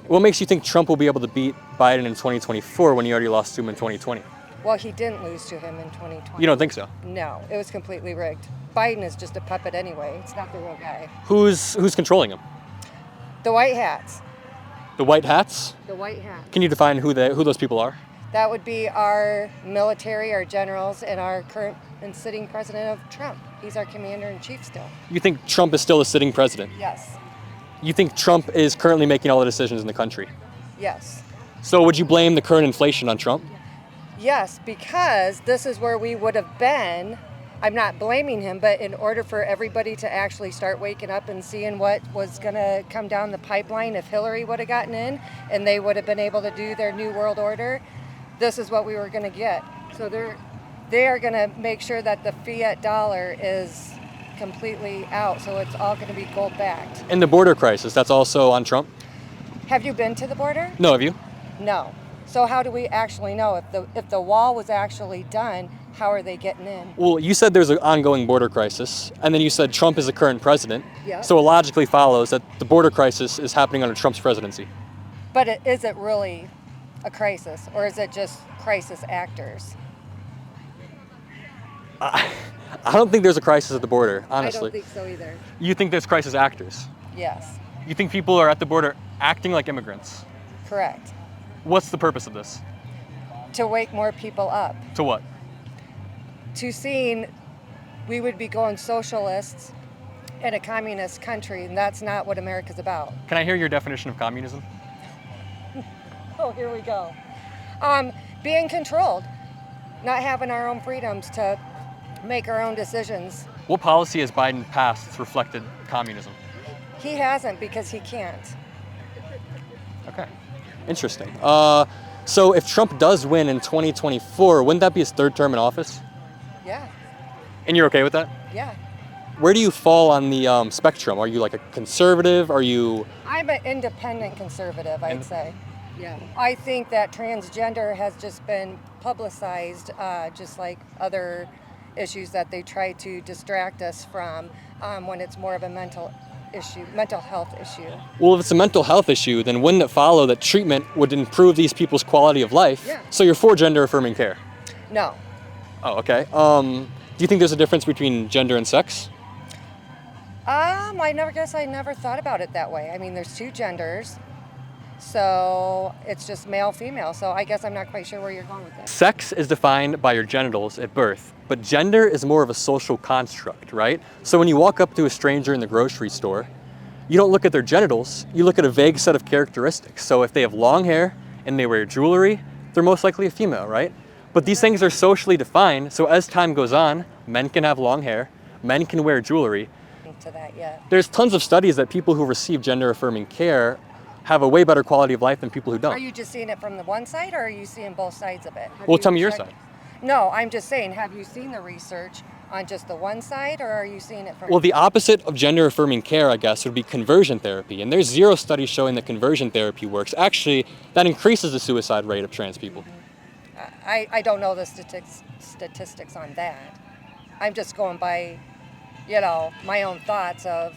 What makes you think Trump will be able to beat Biden in 2024 when he already lost to him in 2020? Well, he didn't lose to him in 2020. You don't think so? No, it was completely rigged. Biden is just a puppet anyway. It's not the real guy. Who's controlling him? The white hats. The white hats? The white hats. Can you define who those people are? That would be our military, our generals, and our current and sitting president of Trump. He's our commander-in-chief still. You think Trump is still a sitting president? Yes. You think Trump is currently making all the decisions in the country? Yes. So would you blame the current inflation on Trump? Yes, because this is where we would have been. I'm not blaming him, but in order for everybody to actually start waking up and seeing what was going to come down the pipeline, if Hillary would have gotten in and they would have been able to do their new world order, this is what we were going to get. So they are going to make sure that the fiat dollar is completely out, so it's all going to be gold backed. And the border crisis, that's also on Trump? Have you been to the border? No, have you? No. So how do we actually know if the wall was actually done? How are they getting in? Well, you said there's an ongoing border crisis, and then you said Trump is the current president. Yeah. So it logically follows that the border crisis is happening under Trump's presidency. But is it really a crisis, or is it just crisis actors? I don't think there's a crisis at the border, honestly. I don't think so either. You think there's crisis actors? Yes. You think people are at the border acting like immigrants? Correct. What's the purpose of this? To wake more people up. To what? To seeing we would be going socialists in a communist country, and that's not what America's about. Can I hear your definition of communism? Oh, here we go. Being controlled, not having our own freedoms to make our own decisions. What policy has Biden passed that's reflected communism? He hasn't because he can't. Okay, interesting. So if Trump does win in 2024, wouldn't that be his third term in office? Yeah. And you're okay with that? Yeah. Where do you fall on the spectrum? Are you like a conservative? Are you... I'm an independent conservative, I'd say. Yeah. I think that transgender has just been publicized, just like other issues that they try to distract us from when it's more of a mental health issue. Well, if it's a mental health issue, then wouldn't it follow that treatment would improve these people's quality of life? Yeah. So you're for gender affirming care? No. Oh, okay. Do you think there's a difference between gender and sex? I never thought about it that way. I mean, there's two genders, so it's just male, female. So I guess I'm not quite sure where you're going with this. Sex is defined by your genitals at birth, but gender is more of a social construct, right? So when you walk up to a stranger in the grocery store, you don't look at their genitals, you look at a vague set of characteristics. So if they have long hair and they wear jewelry, they're most likely a female, right? But these things are socially defined, so as time goes on, men can have long hair, men can wear jewelry. To that yet. There's tons of studies that people who receive gender affirming care have a way better quality of life than people who don't. Are you just seeing it from the one side, or are you seeing both sides of it? Well, tell me your side. No, I'm just saying, have you seen the research on just the one side, or are you seeing it from... Well, the opposite of gender affirming care, I guess, would be conversion therapy. And there's zero studies showing that conversion therapy works. Actually, that increases the suicide rate of trans people. I don't know the statistics on that. I'm just going by, my own thoughts of,